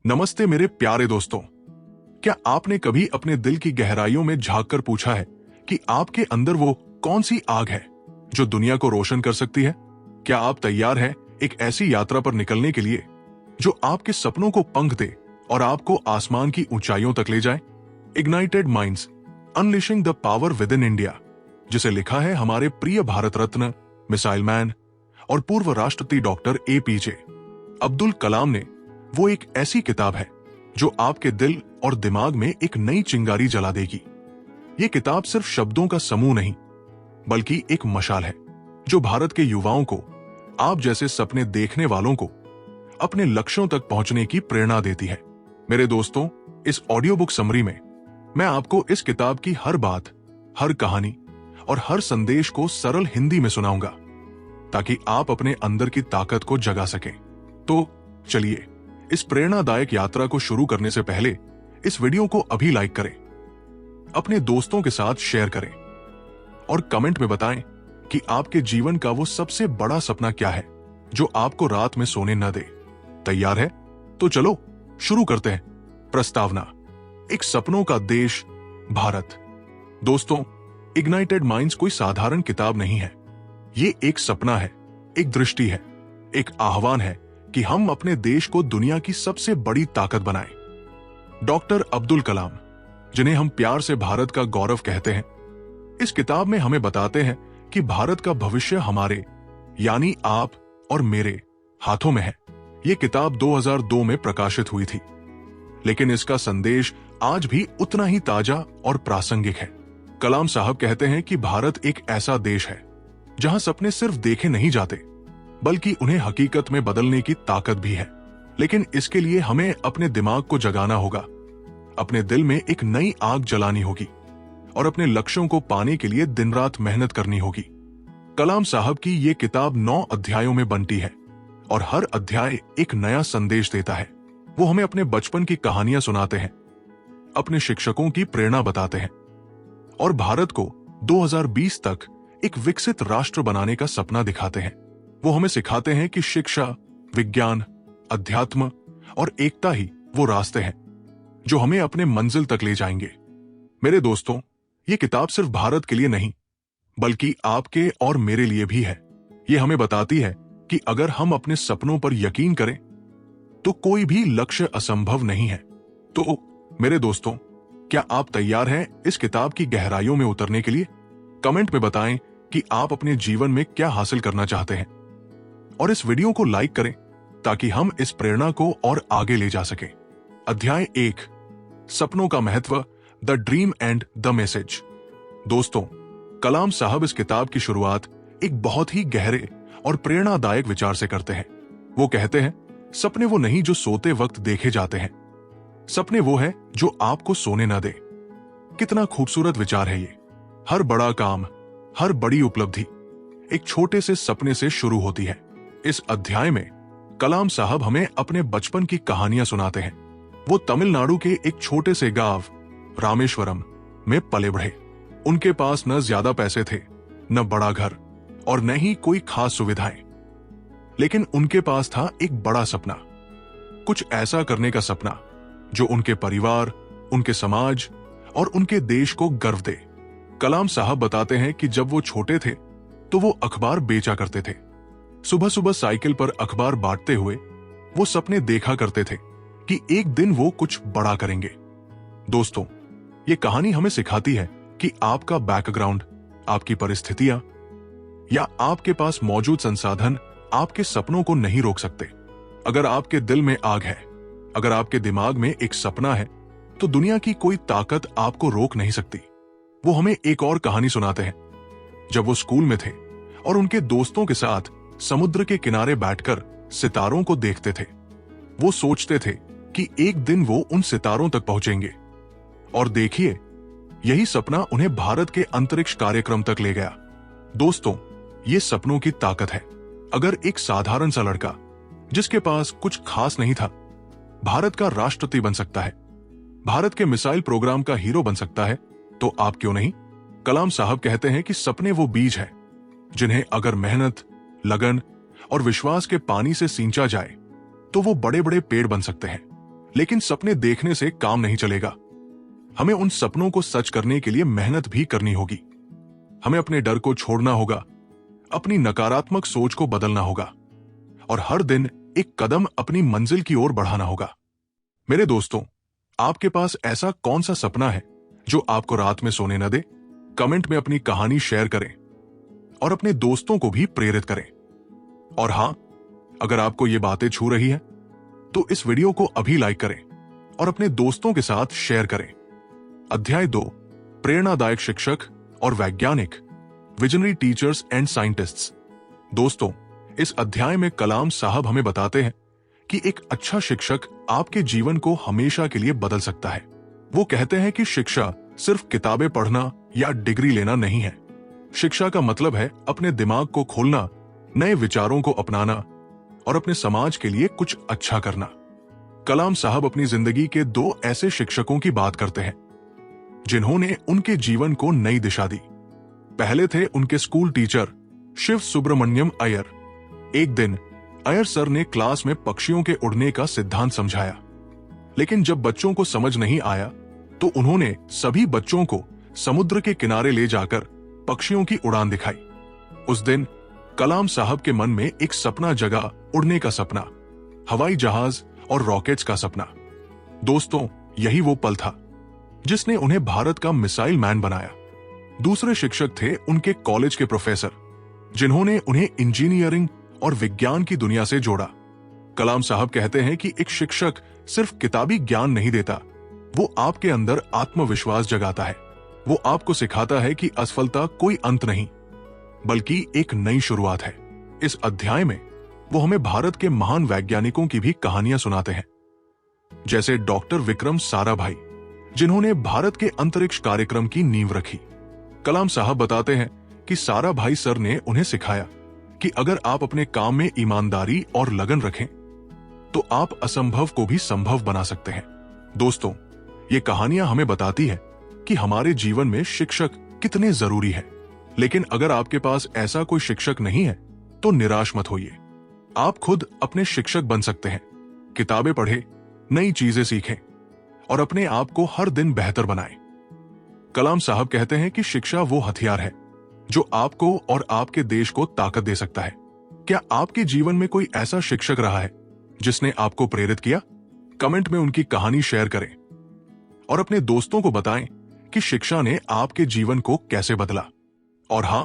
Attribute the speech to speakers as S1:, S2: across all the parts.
S1: नमस्ते मेरे प्यारे दोस्तों। क्या आपने कभी अपने दिल की गहराइयों में झांककर पूछा है कि आपके अंदर वो कौन सी आग है जो दुनिया को रोशन कर सकती है? क्या आप तैयार हैं एक ऐसी यात्रा पर निकलने के लिए जो आपके सपनों को पंख दे और आपको आसमान की ऊंचाइयों तक ले जाए? Ignited minds, unleashing the power with in India, जिसे लिखा है हमारे प्रिय भारत रत्न, मिसाइल मैन और पूर्व राष्ट्रपति डॉक्टर APJ अब्दुल कलाम ने, वो एक ऐसी किताब है जो आपके दिल और दिमाग में एक नई चिंगारी जला देगी। ये किताब सिर्फ शब्दों का समूह नहीं, बल्कि एक मशाल है जो भारत के युवाओं को, आप जैसे सपने देखने वालों को, अपने लक्ष्यों तक पहुंचने की प्रेरणा देती है। मेरे दोस्तों, इस ऑडियो बुक समरी में मैं आपको इस किताब की हर बात, हर कहानी और हर संदेश को सरल हिंदी में सुनाऊंगा, ताकि आप अपने अंदर की ताकत को जगा सकें। तो चलिए, इस प्रेरणादायक यात्रा को शुरू करने से पहले इस वीडियो को अभी लाइक करें, अपने दोस्तों के साथ शेयर करें और कमेंट में बताएं कि आपके जीवन का वो सबसे बड़ा सपना क्या है जो आपको रात में सोने न दे। तैयार है? तो चलो शुरू करते हैं। प्रस्तावना। एक सपनों का देश भारत। दोस्तों, इग्नाइटेड माइंड्स कोई साधारण किताब नहीं है। ये एक सपना है, एक दृष्टि है, एक आह्वान है कि हम अपने देश को दुनिया की सबसे बड़ी ताकत बनाएं। डॉक्टर अब्दुल कलाम, जिन्हें हम प्यार से भारत का गौरव कहते हैं, इस किताब में हमें बताते हैं कि भारत का भविष्य हमारे, यानी आप और मेरे हाथों में है। ये किताब 2002 में प्रकाशित हुई थी, लेकिन इसका संदेश आज भी उतना ही ताजा और प्रासंगिक है। कलाम साहब कहते हैं कि भारत एक ऐसा देश है जहां सपने सिर्फ देखे नहीं जाते, बल्कि उन्हें हकीकत में बदलने की ताकत भी है। लेकिन इसके लिए हमें अपने दिमाग को जगाना होगा, अपने दिल में एक नई आग जलानी होगी और अपने लक्ष्यों को पाने के लिए दिन रात मेहनत करनी होगी। कलाम साहब की ये किताब 9 अध्यायों में बंटी है और हर अध्याय एक नया संदेश देता है। वो हमें अपने बचपन की कहानियां सुनाते हैं, अपने शिक्षकों की प्रेरणा बताते हैं और भारत को 2020 तक एक विकसित राष्ट्र बनाने का सपना दिखाते हैं। वो हमें सिखाते हैं कि शिक्षा, विज्ञान, अध्यात्म और एकता ही वो रास्ते हैं जो हमें अपने मंजिल तक ले जाएंगे। मेरे दोस्तों, ये किताब सिर्फ भारत के लिए नहीं, बल्कि आपके और मेरे लिए भी है। ये हमें बताती है कि अगर हम अपने सपनों पर यकीन करें तो कोई भी लक्ष्य असंभव नहीं है। तो मेरे दोस्तों, क्या आप तैयार हैं इस किताब की गहराइयों में उतरने के लिए? कमेंट में बताएं कि आप अपने जीवन में क्या हासिल करना चाहते हैं और इस वीडियो को लाइक करें ताकि हम इस प्रेरणा को और आगे ले जा सकें। अध्याय 1, सपनों का महत्व, the dream and the message. दोस्तों, कलाम साहब इस किताब की शुरुआत एक बहुत ही गहरे और प्रेरणादायक विचार से करते हैं। वो कहते हैं, सपने वो नहीं जो सोते वक्त देखे जाते हैं, सपने वो है जो आपको सोने न दे। कितना खूबसूरत विचार है ये। हर बड़ा काम, हर बड़ी उपलब्धि एक छोटे से सपने से शुरू होती है। इस अध्याय में कलाम साहब हमें अपने बचपन की कहानियां सुनाते हैं। वो तमिलनाडु के एक छोटे से गांव रामेश्वरम में पले बढ़े। उनके पास न ज्यादा पैसे थे, न बड़ा घर और न ही कोई खास सुविधाएं, लेकिन उनके पास था एक बड़ा सपना, कुछ ऐसा करने का सपना जो उनके परिवार, उनके समाज और उनके देश को गर्व दे। कलाम साहब बताते हैं कि जब वो छोटे थे तो वो अखबार बेचा करते थे। सुबह सुबह साइकिल पर अखबार बांटते हुए वो सपने देखा करते थे कि एक दिन वो कुछ बड़ा करेंगे। दोस्तों, ये कहानी हमें सिखाती है कि आपका बैकग्राउंड, आपकी परिस्थितियां या आपके पास मौजूद संसाधन आपके सपनों को नहीं रोक सकते। अगर आपके दिल में आग है, अगर आपके दिमाग में एक सपना है, तो दुनिया की कोई ताकत आपको रोक नहीं सकती। वो हमें एक और कहानी सुनाते हैं। जब वो स्कूल में थे और उनके दोस्तों के साथ समुद्र के किनारे बैठकर सितारों को देखते थे, वो सोचते थे कि एक दिन वो उन सितारों तक पहुंचेंगे। और देखिए, यही सपना उन्हें भारत के अंतरिक्ष कार्यक्रम तक ले गया। दोस्तों, ये सपनों की ताकत है। अगर एक साधारण सा लड़का जिसके पास कुछ खास नहीं था, भारत का राष्ट्रपति बन सकता है, भारत के मिसाइल प्रोग्राम का हीरो बन सकता है, तो आप क्यों नहीं? कलाम साहब कहते हैं कि सपने वो बीज है जिन्हें अगर मेहनत, लगन और विश्वास के पानी से सींचा जाए तो वो बड़े बड़े पेड़ बन सकते हैं। लेकिन सपने देखने से काम नहीं चलेगा। हमें उन सपनों को सच करने के लिए मेहनत भी करनी होगी। हमें अपने डर को छोड़ना होगा, अपनी नकारात्मक सोच को बदलना होगा और हर दिन एक कदम अपनी मंजिल की ओर बढ़ाना होगा। मेरे दोस्तों, आपके पास ऐसा कौन सा सपना है जो आपको रात में सोने न दे? कमेंट में अपनी कहानी शेयर करें और अपने दोस्तों को भी प्रेरित करें। और हां, अगर आपको ये बातें छू रही हैं, तो इस वीडियो को अभी लाइक करें और अपने दोस्तों के साथ शेयर करें। अध्याय 2, प्रेरणादायक शिक्षक और वैज्ञानिक, विजनरी टीचर्स एंड साइंटिस्ट्स। दोस्तों, इस अध्याय में कलाम साहब हमें बताते हैं कि एक अच्छा शिक्षक आपके जीवन को हमेशा के लिए बदल सकता है। वो कहते हैं कि शिक्षा सिर्फ किताबें पढ़ना या डिग्री लेना नहीं है। शिक्षा का मतलब है अपने दिमाग को खोलना, नए विचारों को अपनाना और अपने समाज के लिए कुछ अच्छा करना। कलाम साहब अपनी जिंदगी के 2 ऐसे शिक्षकों की बात करते हैं जिन्होंने उनके जीवन को नई दिशा दी। पहले थे उनके स्कूल टीचर शिव सुब्रमण्यम अय्यर। एक दिन अय्यर सर ने क्लास में पक्षियों के उड़ने का सिद्धांत समझाया, लेकिन जब बच्चों को समझ नहीं आया तो उन्होंने सभी बच्चों को समुद्र के किनारे ले जाकर पक्षियों की उड़ान दिखाई। उस दिन कलाम साहब के मन में एक सपना जगा, उड़ने का सपना, हवाई जहाज और रॉकेट्स का सपना। दोस्तों, यही वो पल था जिसने उन्हें भारत का मिसाइल मैन बनाया। दूसरे शिक्षक थे उनके कॉलेज के प्रोफेसर, जिन्होंने उन्हें इंजीनियरिंग और विज्ञान की दुनिया से जोड़ा। कलाम साहब कहते हैं कि एक शिक्षक सिर्फ किताबी ज्ञान नहीं देता, वो आपके अंदर आत्मविश्वास जगाता है। वो आपको सिखाता है कि असफलता कोई अंत नहीं, बल्कि एक नई शुरुआत है। इस अध्याय में वो हमें भारत के महान वैज्ञानिकों की भी कहानियां सुनाते हैं, जैसे डॉक्टर विक्रम साराभाई, जिन्होंने भारत के अंतरिक्ष कार्यक्रम की नींव रखी। कलाम साहब बताते हैं कि साराभाई सर ने उन्हें सिखाया कि अगर आप अपने काम में ईमानदारी और लगन रखें तो आप असंभव को भी संभव बना सकते हैं। दोस्तों, ये कहानियां हमें बताती है कि हमारे जीवन में शिक्षक कितने जरूरी है। लेकिन अगर आपके पास ऐसा कोई शिक्षक नहीं है तो निराश मत होइए। आप खुद अपने शिक्षक बन सकते हैं। किताबें पढ़ें, नई चीजें सीखें और अपने आप को हर दिन बेहतर बनाएं। कलाम साहब कहते हैं कि शिक्षा वो हथियार है जो आपको और आपके देश को ताकत दे सकता है। क्या आपके जीवन में कोई ऐसा शिक्षक रहा है जिसने आपको प्रेरित किया? कमेंट में उनकी कहानी शेयर करें और अपने दोस्तों को बताएं कि शिक्षा ने आपके जीवन को कैसे बदला। और हां,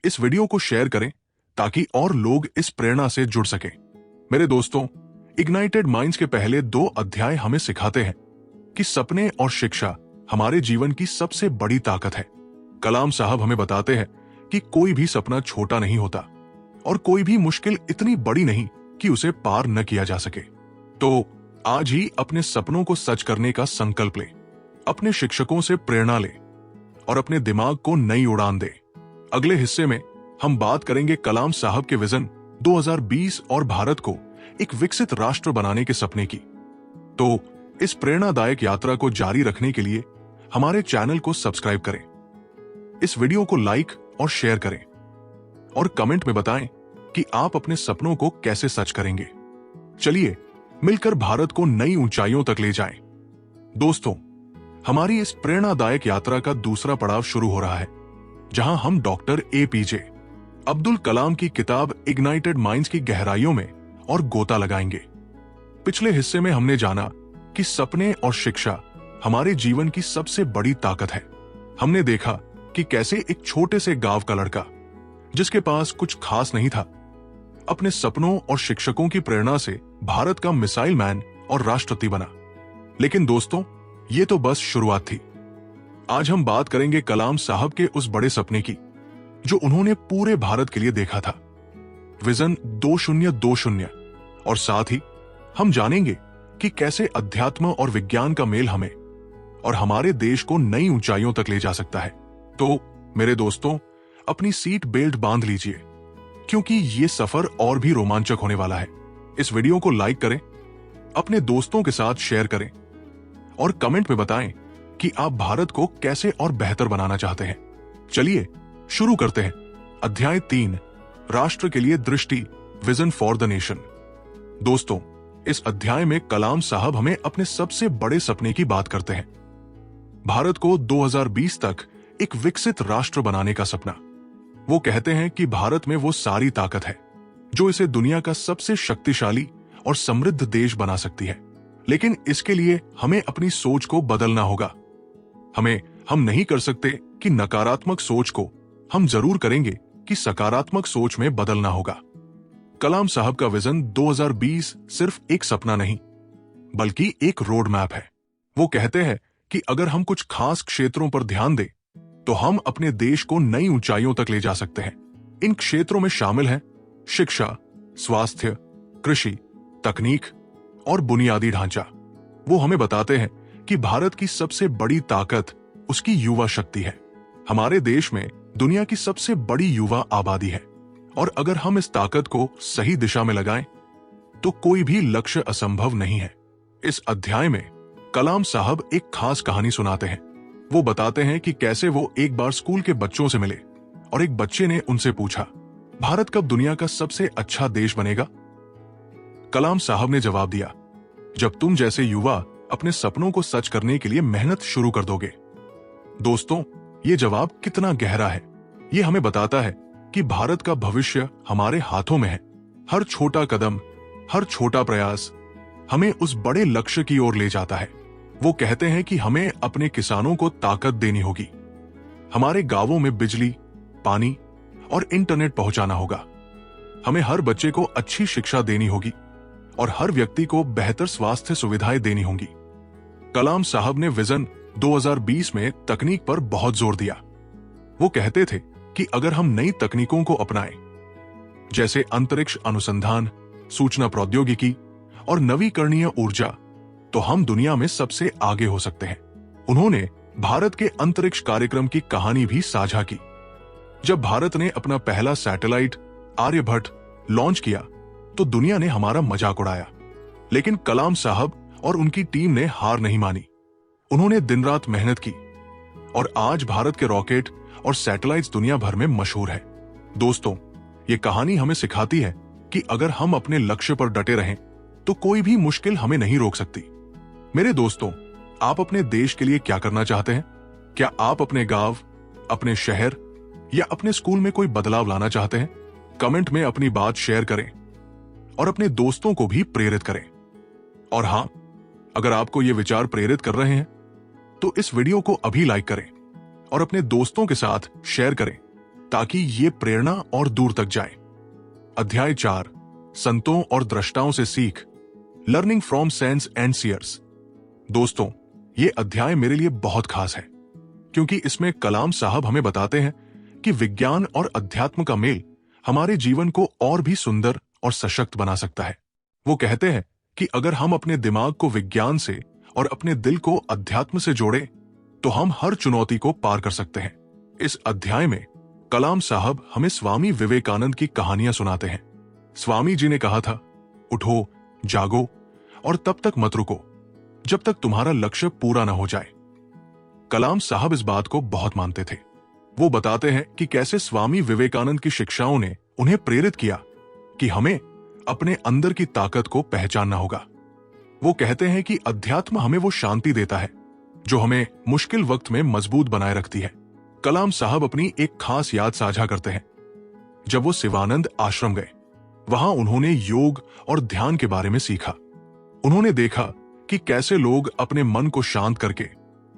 S1: इस वीडियो को शेयर करें ताकि और लोग इस प्रेरणा से जुड़ सकें। मेरे दोस्तों, इग्नाइटेड माइंड्स के पहले 2 अध्याय हमें सिखाते हैं कि सपने और शिक्षा हमारे जीवन की सबसे बड़ी ताकत है। कलाम साहब हमें बताते हैं कि कोई भी सपना छोटा नहीं होता और कोई भी मुश्किल इतनी बड़ी नहीं कि उसे पार न किया जा सके। तो आज ही अपने सपनों को सच करने का संकल्प ले, अपने शिक्षकों से प्रेरणा ले और अपने दिमाग को नई उड़ान दे। अगले हिस्से में हम बात करेंगे कलाम साहब के विजन 2020 और भारत को एक विकसित राष्ट्र बनाने के सपने की। तो इस प्रेरणादायक यात्रा को जारी रखने के लिए हमारे चैनल को सब्सक्राइब करें, इस वीडियो को लाइक और शेयर करें और कमेंट में बताएं कि आप अपने सपनों को कैसे सच करेंगे। चलिए मिलकर भारत को नई ऊंचाइयों तक ले जाएं। दोस्तों, हमारी इस प्रेरणादायक यात्रा का दूसरा पड़ाव शुरू हो रहा है, जहां हम डॉक्टर APJ अब्दुल कलाम की किताब इग्नाइटेड माइंड्स की गहराइयों में और गोता लगाएंगे। पिछले हिस्से में हमने जाना कि सपने और शिक्षा हमारे जीवन की सबसे बड़ी ताकत है। हमने देखा कि कैसे एक छोटे से गांव का लड़का, जिसके पास कुछ खास नहीं था, अपने सपनों और शिक्षकों की प्रेरणा से भारत का मिसाइल मैन और राष्ट्रपति बना। लेकिन दोस्तों, ये तो बस शुरुआत थी। आज हम बात करेंगे कलाम साहब के उस बड़े सपने की जो उन्होंने पूरे भारत के लिए देखा था, विजन 2020। और साथ ही हम जानेंगे कि कैसे अध्यात्म और विज्ञान का मेल हमें और हमारे देश को नई ऊंचाइयों तक ले जा सकता है। तो मेरे दोस्तों, अपनी सीट बेल्ट बांध लीजिए, क्योंकि ये सफर और भी रोमांचक होने वाला है। इस वीडियो को लाइक करें, अपने दोस्तों के साथ शेयर करें और कमेंट में बताएं कि आप भारत को कैसे और बेहतर बनाना चाहते हैं। चलिए शुरू करते हैं। अध्याय 3, राष्ट्र के लिए दृष्टि, विजन फॉर द नेशन। दोस्तों, इस अध्याय में कलाम साहब हमें अपने सबसे बड़े सपने की बात करते हैं। भारत को 2020 तक एक विकसित राष्ट्र बनाने का सपना। वो कहते हैं कि भारत में वो सारी ताकत है जो इसे दुनिया का सबसे शक्तिशाली और समृद्ध देश बना सकती है। लेकिन इसके लिए हमें अपनी सोच को बदलना होगा। हम नहीं कर सकते कि नकारात्मक सोच को, हम जरूर करेंगे कि सकारात्मक सोच में बदलना होगा। कलाम साहब का विजन 2020 सिर्फ एक सपना नहीं, बल्कि एक रोड मैप है। वो कहते हैं कि अगर हम कुछ खास क्षेत्रों पर ध्यान दें, तो हम अपने देश को नई ऊंचाइयों तक ले जा सकते हैं। इन क्षेत्रों में शामिल हैं शिक्षा, स्वास्थ्य, कृषि, तकनीक और बुनियादी ढांचा। वो हमें बताते हैं कि भारत की सबसे बड़ी ताकत उसकी युवा शक्ति है। हमारे देश में दुनिया की सबसे बड़ी युवा आबादी है, और अगर हम इस ताकत को सही दिशा में लगाएं, तो कोई भी लक्ष्य असंभव नहीं है। इस अध्याय में कलाम साहब एक खास कहानी सुनाते हैं। वो बताते हैं कि कैसे वो एक बार स्कूल के बच्चों से मिले और एक बच्चे ने उनसे पूछा, भारत कब दुनिया का सबसे अच्छा देश बनेगा? कलाम साहब ने जवाब दिया, जब तुम जैसे युवा अपने सपनों को सच करने के लिए मेहनत शुरू कर दोगे। दोस्तों, ये जवाब कितना गहरा है। ये हमें बताता है कि भारत का भविष्य हमारे हाथों में है। हर छोटा कदम, हर छोटा प्रयास हमें उस बड़े लक्ष्य की ओर ले जाता है। वो कहते हैं कि हमें अपने किसानों को ताकत देनी होगी, हमारे गांवों में बिजली, पानी और इंटरनेट पहुंचाना होगा। हमें हर बच्चे को अच्छी शिक्षा देनी होगी और हर व्यक्ति को बेहतर स्वास्थ्य सुविधाएं देनी होंगी। कलाम साहब ने विजन 2020 में तकनीक पर बहुत जोर दिया। वो कहते थे कि अगर हम नई तकनीकों को अपनाएं, जैसे अंतरिक्ष अनुसंधान, सूचना प्रौद्योगिकी और नवीकरणीय ऊर्जा, तो हम दुनिया में सबसे आगे हो सकते हैं। उन्होंने भारत के अंतरिक्ष कार्यक्रम की कहानी भी साझा की। जब भारत ने अपना पहला सैटेलाइट आर्यभट्ट लॉन्च किया, तो दुनिया ने हमारा मजाक उड़ाया। लेकिन कलाम साहब और उनकी टीम ने हार नहीं मानी। उन्होंने दिन रात मेहनत की और आज भारत के रॉकेट और सैटेलाइट्स दुनिया भर में मशहूर है। दोस्तों, ये कहानी हमें सिखाती है कि अगर हम अपने लक्ष्य पर डटे रहें, तो कोई भी मुश्किल हमें नहीं रोक सकती। मेरे दोस्तों, आप अपने देश के लिए क्या करना चाहते हैं? क्या आप अपने गांव, अपने शहर या अपने स्कूल में कोई बदलाव लाना चाहते हैं? कमेंट में अपनी बात शेयर करें और अपने दोस्तों को भी प्रेरित करें। और हां, अगर आपको ये विचार प्रेरित कर रहे हैं, तो इस वीडियो को अभी लाइक करें और अपने दोस्तों के साथ शेयर करें, ताकि ये प्रेरणा और दूर तक जाए। अध्याय 4, संतों और दृष्टाओं से सीख, learning from saints and seers. दोस्तों, ये अध्याय मेरे लिए बहुत खास है, क्योंकि इसमें कलाम साहब हमें बताते हैं कि विज्ञान और अध्यात्म का मेल हमारे जीवन को और भी सुंदर और सशक्त बना सकता है। वो कहते हैं कि अगर हम अपने दिमाग को विज्ञान से और अपने दिल को अध्यात्म से जोड़ें, तो हम हर चुनौती को पार कर सकते हैं। इस अध्याय में कलाम साहब हमें स्वामी विवेकानंद की कहानियां सुनाते हैं। स्वामी जी ने कहा था, उठो, जागो और तब तक मत रुको जब तक तुम्हारा लक्ष्य पूरा न हो जाए। कलाम साहब इस बात को बहुत मानते थे। वो बताते हैं कि कैसे स्वामी विवेकानंद की शिक्षाओं ने उन्हें प्रेरित किया कि हमें अपने अंदर की ताकत को पहचानना होगा। वो कहते हैं कि अध्यात्म हमें वो शांति देता है जो हमें मुश्किल वक्त में मजबूत बनाए रखती है। कलाम साहब अपनी एक खास याद साझा करते हैं। जब वो शिवानंद आश्रम गए, वहां उन्होंने योग और ध्यान के बारे में सीखा। उन्होंने देखा कि कैसे लोग अपने मन को शांत करके,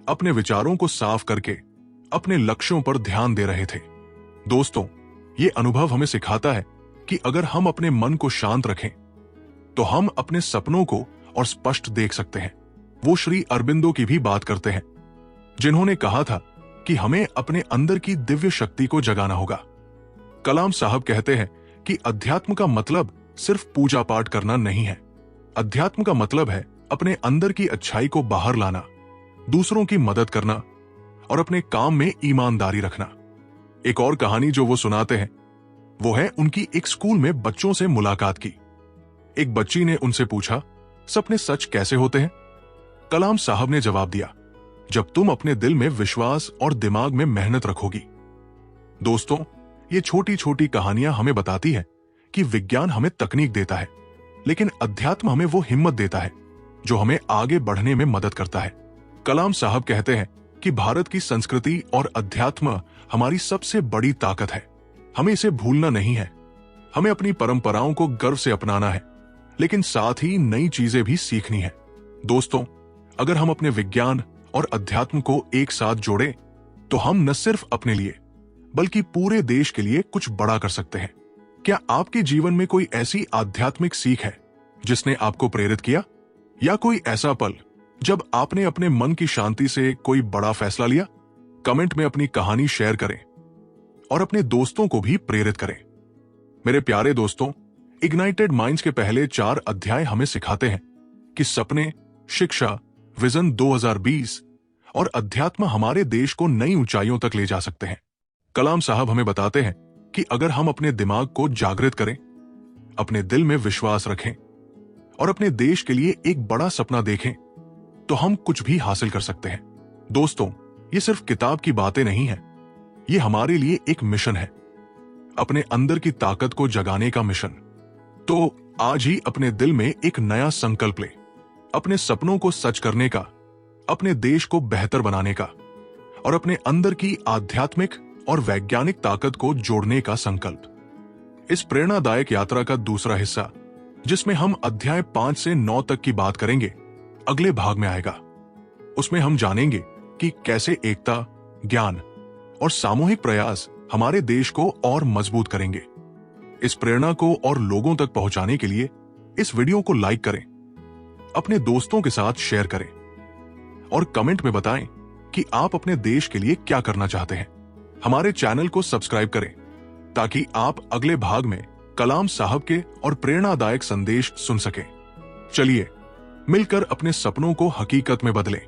S1: अपने विचारों को साफ करके अपने लक्ष्यों पर ध्यान दे रहे थे। दोस्तों, ये अनुभव हमें सिखाता है कि अगर हम अपने मन को शांत रखें, तो हम अपने सपनों को और स्पष्ट देख सकते हैं। वो श्री अरबिंदो की भी बात करते हैं, जिन्होंने कहा था कि हमें अपने अंदर की दिव्य शक्ति को जगाना होगा। कलाम साहब कहते हैं कि अध्यात्म का मतलब सिर्फ पूजा पाठ करना नहीं है। अध्यात्म का मतलब है अपने अंदर की अच्छाई को बाहर लाना, दूसरों की मदद करना और अपने काम में ईमानदारी रखना। एक और कहानी जो वो सुनाते हैं, वो है उनकी एक स्कूल में बच्चों से मुलाकात की। एक बच्ची ने उनसे पूछा, सपने सच कैसे होते हैं? कलाम साहब ने जवाब दिया, जब तुम अपने दिल में विश्वास और दिमाग में मेहनत रखोगी। दोस्तों, ये छोटी छोटी कहानियां हमें बताती है कि विज्ञान हमें तकनीक देता है, लेकिन अध्यात्म हमें वो हिम्मत देता है जो हमें आगे बढ़ने में मदद करता है। कलाम साहब कहते हैं कि भारत की संस्कृति और अध्यात्म हमारी सबसे बड़ी ताकत है। हमें इसे भूलना नहीं है। हमें अपनी परंपराओं को गर्व से अपनाना है, लेकिन साथ ही नई चीजें भी सीखनी है। दोस्तों, अगर हम अपने विज्ञान और अध्यात्म को एक साथ जोड़ें, तो हम न सिर्फ अपने लिए बल्कि पूरे देश के लिए कुछ बड़ा कर सकते हैं। क्या आपके जीवन में कोई ऐसी आध्यात्मिक सीख है जिसने आपको प्रेरित किया, या कोई ऐसा पल जब आपने अपने मन की शांति से कोई बड़ा फैसला लिया? कमेंट में अपनी कहानी शेयर करें और अपने दोस्तों को भी प्रेरित करें। मेरे प्यारे दोस्तों, इग्नाइटेड माइंड्स के पहले 4 अध्याय हमें सिखाते हैं कि सपने, शिक्षा, विजन 2020 और अध्यात्म हमारे देश को नई ऊंचाइयों तक ले जा सकते हैं। कलाम साहब हमें बताते हैं कि अगर हम अपने दिमाग को जागृत करें, अपने दिल में विश्वास रखें और अपने देश के लिए एक बड़ा सपना देखें, तो हम कुछ भी हासिल कर सकते हैं। दोस्तों, ये सिर्फ किताब की बातें नहीं है, ये हमारे लिए एक मिशन है, अपने अंदर की ताकत को जगाने का मिशन। तो आज ही अपने दिल में एक नया संकल्प ले, अपने सपनों को सच करने का, अपने देश को बेहतर बनाने का और अपने अंदर की आध्यात्मिक और वैज्ञानिक ताकत को जोड़ने का संकल्प। इस प्रेरणादायक यात्रा का दूसरा हिस्सा, जिसमें हम अध्याय 5 से 9 तक की बात करेंगे, अगले भाग में आएगा। उसमें हम जानेंगे कि कैसे एकता, ज्ञान और सामूहिक प्रयास हमारे देश को और मजबूत करेंगे। इस प्रेरणा को और लोगों तक पहुंचाने के लिए इस वीडियो को लाइक करें, अपने दोस्तों के साथ शेयर करें और कमेंट में बताएं कि आप अपने देश के लिए क्या करना चाहते हैं। हमारे चैनल को सब्सक्राइब करें ताकि आप अगले भाग में कलाम साहब के और प्रेरणादायक संदेश सुन सकें। चलिए मिलकर अपने सपनों को हकीकत में बदलें।